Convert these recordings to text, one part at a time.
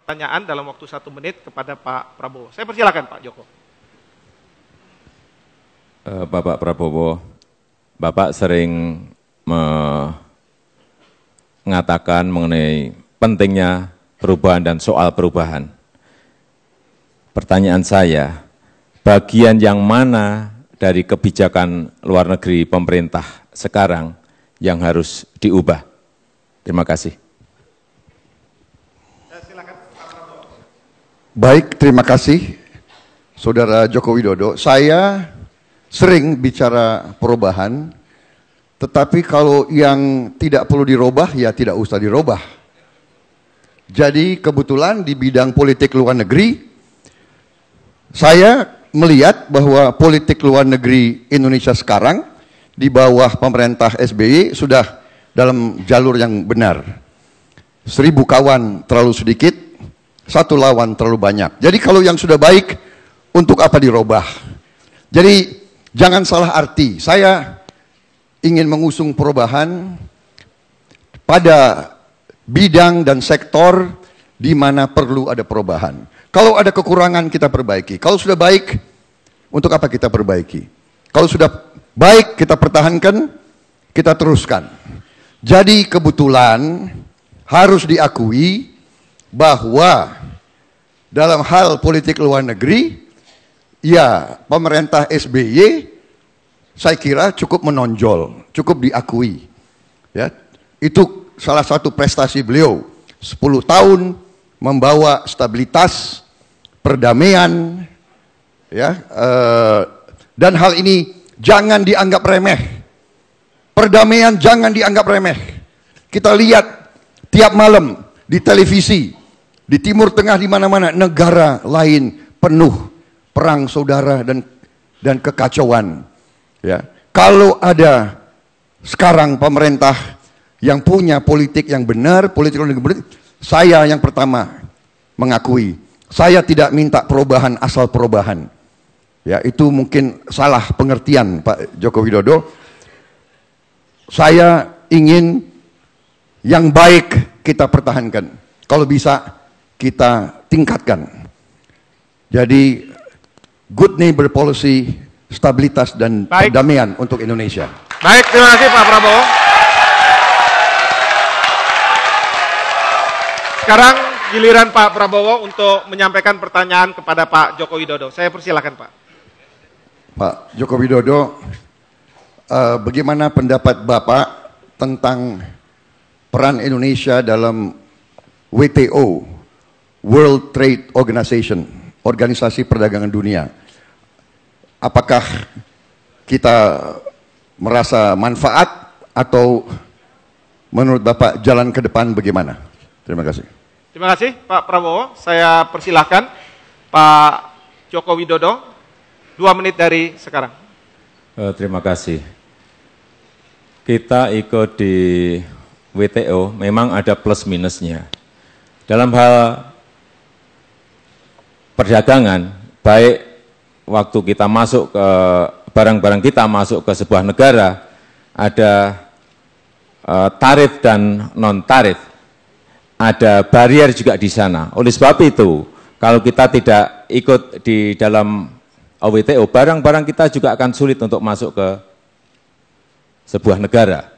pertanyaan dalam waktu 1 menit kepada Pak Prabowo. Saya persilakan Pak Joko. Bapak Prabowo, Bapak sering mengatakan mengenai pentingnya perubahan dan soal perubahan. Pertanyaan saya, bagian yang mana dari kebijakan luar negeri pemerintah sekarang yang harus diubah? Terima kasih. Baik, terima kasih Saudara Joko Widodo. Saya sering bicara perubahan, tetapi kalau yang tidak perlu dirubah, ya tidak usah dirubah. Jadi kebetulan di bidang politik luar negeri, saya melihat bahwa politik luar negeri Indonesia sekarang di bawah pemerintah SBY sudah dalam jalur yang benar. 1000 kawan terlalu sedikit, 1 lawan terlalu banyak. Jadi kalau yang sudah baik, untuk apa dirubah? Jadi jangan salah arti, saya ingin mengusung perubahan pada bidang dan sektor di mana perlu ada perubahan. Kalau ada kekurangan kita perbaiki. Kalau sudah baik, untuk apa kita perbaiki? Kalau sudah baik kita pertahankan, kita teruskan. Jadi kebetulan harus diakui bahwa dalam hal politik luar negeri, ya pemerintah SBY saya kira cukup menonjol, cukup diakui. Ya, itu salah satu prestasi beliau. 10 tahun membawa stabilitas, perdamaian, ya, dan hal ini jangan dianggap remeh. Perdamaian jangan dianggap remeh. Kita lihat tiap malam di televisi, di Timur Tengah, di mana-mana negara lain penuh perang saudara dan kekacauan. Ya, kalau ada sekarang pemerintah yang punya politik yang benar, politik yang benar, saya yang pertama mengakui. Saya tidak minta perubahan asal perubahan. Ya, itu mungkin salah pengertian Pak Joko Widodo. Saya ingin yang baik kita pertahankan. Kalau bisa kita tingkatkan. Jadi good neighbor policy, stabilitas dan perdamaian untuk Indonesia. Baik, terima kasih Pak Prabowo. Sekarang giliran Pak Prabowo untuk menyampaikan pertanyaan kepada Pak Joko Widodo. Saya persilakan Pak. Pak Joko Widodo, bagaimana pendapat Bapak tentang peran Indonesia dalam WTO, World Trade Organization, Organisasi Perdagangan Dunia? Apakah kita merasa manfaat atau menurut Bapak jalan ke depan bagaimana? Terima kasih. Terima kasih Pak Prabowo. Saya persilahkan Pak Joko Widodo, 2 menit dari sekarang. Terima kasih. Kita ikut di WTO memang ada plus minusnya. Dalam hal perdagangan, baik waktu kita masuk ke barang-barang kita masuk ke sebuah negara, ada tarif dan non-tarif, ada barrier juga di sana. Oleh sebab itu, kalau kita tidak ikut di dalam WTO, barang-barang kita juga akan sulit untuk masuk ke sebuah negara.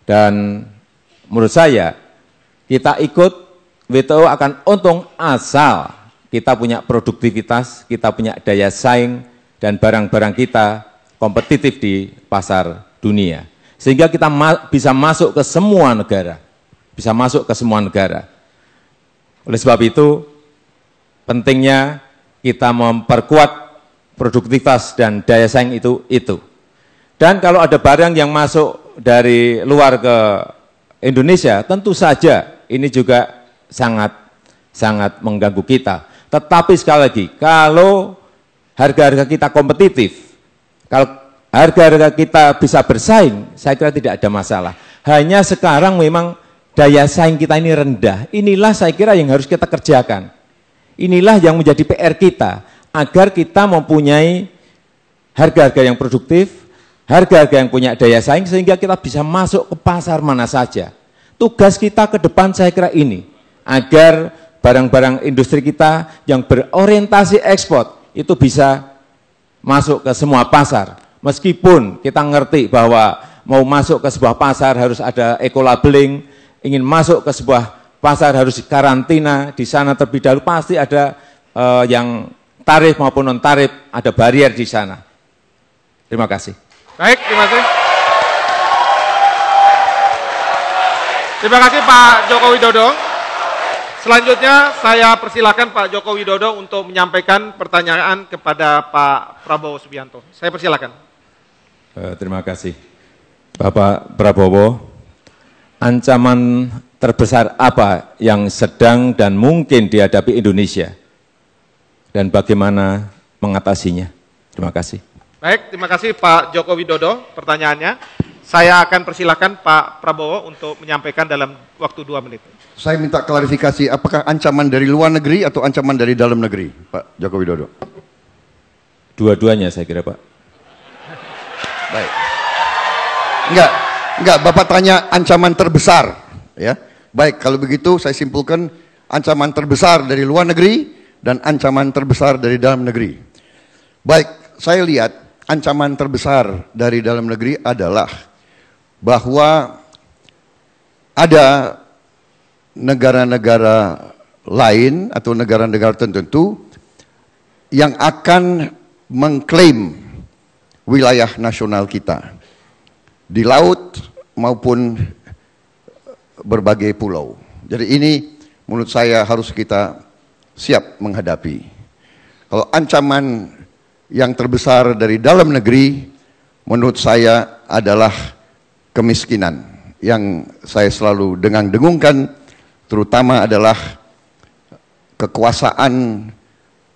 Dan menurut saya, kita ikut WTO akan untung asal kita punya produktivitas, kita punya daya saing, dan barang-barang kita kompetitif di pasar dunia. Sehingga kita bisa masuk ke semua negara. Bisa masuk ke semua negara. Oleh sebab itu, pentingnya kita memperkuat produktivitas dan daya saing itu. Dan kalau ada barang yang masuk dari luar ke Indonesia, tentu saja ini juga sangat mengganggu kita. Tetapi sekali lagi, kalau harga-harga kita kompetitif, kalau harga-harga kita bisa bersaing, saya kira tidak ada masalah. Hanya sekarang memang daya saing kita ini rendah. Inilah saya kira yang harus kita kerjakan. Inilah yang menjadi PR kita, agar kita mempunyai harga-harga yang produktif, harga-harga yang punya daya saing, sehingga kita bisa masuk ke pasar mana saja. Tugas kita ke depan saya kira ini, agar barang-barang industri kita yang berorientasi ekspor itu bisa masuk ke semua pasar. Meskipun kita ngerti bahwa mau masuk ke sebuah pasar harus ada eco-labeling, ingin masuk ke sebuah pasar harus karantina, di sana terlebih dahulu pasti ada yang tarif maupun non-tarif, ada barier di sana. Terima kasih. Baik, terima kasih. Terima kasih Pak Joko Widodo. Selanjutnya saya persilakan Pak Joko Widodo untuk menyampaikan pertanyaan kepada Pak Prabowo Subianto. Saya persilakan. Terima kasih. Bapak Prabowo, ancaman terbesar apa yang sedang dan mungkin dihadapi Indonesia? Dan bagaimana mengatasinya? Terima kasih. Baik, terima kasih Pak Joko Widodo pertanyaannya. Saya akan persilakan Pak Prabowo untuk menyampaikan dalam waktu 2 menit. Saya minta klarifikasi, apakah ancaman dari luar negeri atau ancaman dari dalam negeri, Pak Joko Widodo? Dua-duanya saya kira, Pak. Baik. Enggak, Bapak tanya ancaman terbesar, ya. Baik, kalau begitu saya simpulkan ancaman terbesar dari luar negeri dan ancaman terbesar dari dalam negeri. Baik, saya lihat ancaman terbesar dari dalam negeri adalah bahwa ada negara-negara lain atau negara-negara tertentu yang akan mengklaim wilayah nasional kita di laut maupun berbagai pulau. Jadi ini menurut saya harus kita siap menghadapi. Kalau ancaman yang terbesar dari dalam negeri menurut saya adalah kemiskinan yang saya selalu dengung-dengungkan, terutama adalah kekuasaan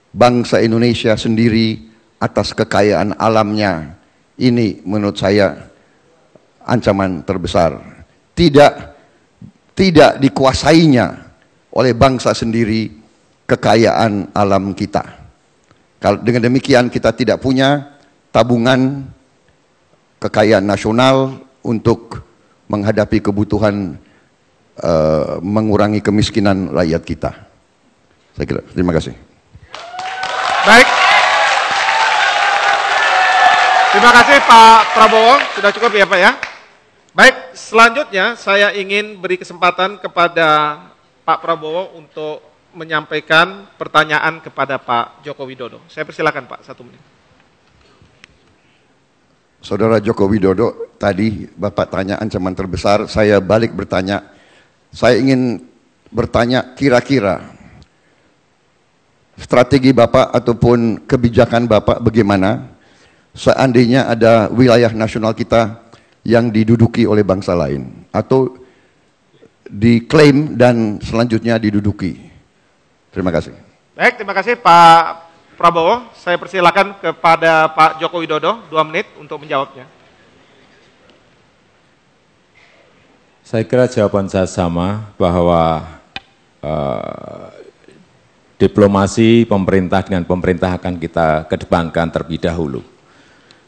bangsa Indonesia sendiri atas kekayaan alamnya. Ini menurut saya ancaman terbesar. Tidak dikuasainya oleh bangsa sendiri kekayaan alam kita. Kalau dengan demikian kita tidak punya tabungan kekayaan nasional untuk menghadapi kebutuhan mengurangi kemiskinan rakyat kita. Saya kira, terima kasih. Baik. Terima kasih Pak Prabowo, sudah cukup ya Pak ya. Baik, selanjutnya saya ingin beri kesempatan kepada Pak Prabowo untuk menyampaikan pertanyaan kepada Pak Joko Widodo. Saya persilakan Pak, 1 menit. Saudara Joko Widodo, tadi Bapak tanya ancaman terbesar, saya balik bertanya. Saya ingin bertanya kira-kira strategi Bapak ataupun kebijakan Bapak bagaimana seandainya ada wilayah nasional kita yang diduduki oleh bangsa lain atau diklaim dan selanjutnya diduduki. Terima kasih. Baik, terima kasih Pak Prabowo. Saya persilakan kepada Pak Joko Widodo 2 menit untuk menjawabnya. Saya kira jawaban saya sama bahwa diplomasi pemerintah dengan pemerintah akan kita kedepankan terlebih dahulu.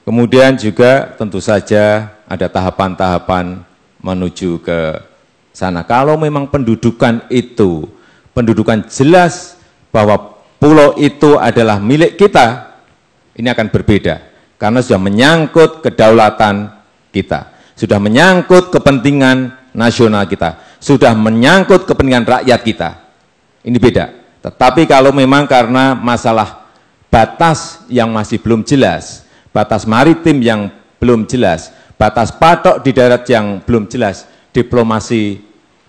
Kemudian juga tentu saja ada tahapan-tahapan menuju ke sana. Kalau memang pendudukan itu, pendudukan jelas bahwa pulau itu adalah milik kita, ini akan berbeda. Karena sudah menyangkut kedaulatan kita, sudah menyangkut kepentingan nasional kita, sudah menyangkut kepentingan rakyat kita. Ini beda. Tetapi kalau memang karena masalah batas yang masih belum jelas, batas maritim yang belum jelas, batas patok di darat yang belum jelas, diplomasi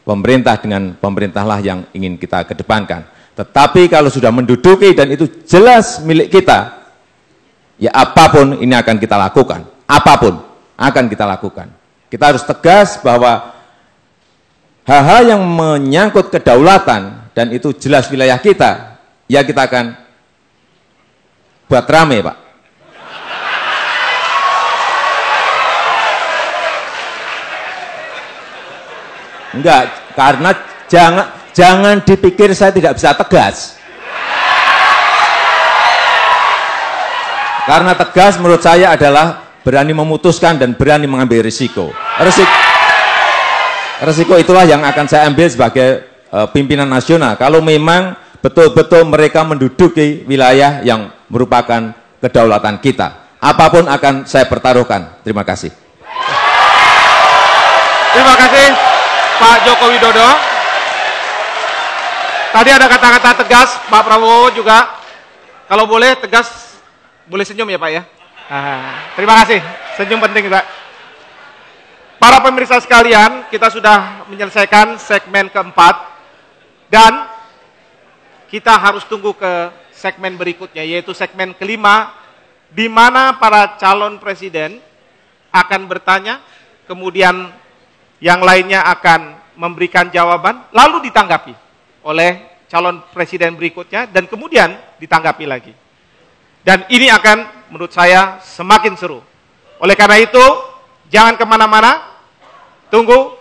pemerintah dengan pemerintahlah yang ingin kita kedepankan. Tetapi kalau sudah menduduki dan itu jelas milik kita, ya apapun ini akan kita lakukan. Apapun akan kita lakukan. Kita harus tegas bahwa hal-hal yang menyangkut kedaulatan dan itu jelas wilayah kita, ya kita akan buat rame, Pak. Enggak, karena jangan dipikir saya tidak bisa tegas. Karena tegas menurut saya adalah berani memutuskan dan berani mengambil risiko. Risiko itulah yang akan saya ambil sebagai pimpinan nasional kalau memang betul-betul mereka menduduki wilayah yang merupakan kedaulatan kita. Apapun akan saya pertaruhkan. Terima kasih. Terima kasih Pak Joko Widodo. Tadi ada kata-kata tegas, Pak Prabowo juga. Kalau boleh tegas, boleh senyum ya Pak ya. Terima kasih, senyum penting Pak. Para pemirsa sekalian, kita sudah menyelesaikan segmen keempat. Dan kita harus tunggu ke segmen berikutnya, yaitu segmen kelima, di mana para calon presiden akan bertanya, kemudian yang lainnya akan memberikan jawaban, lalu ditanggapi oleh calon presiden berikutnya, dan kemudian ditanggapi lagi. Dan ini akan menurut saya semakin seru. Oleh karena itu, jangan kemana-mana, tunggu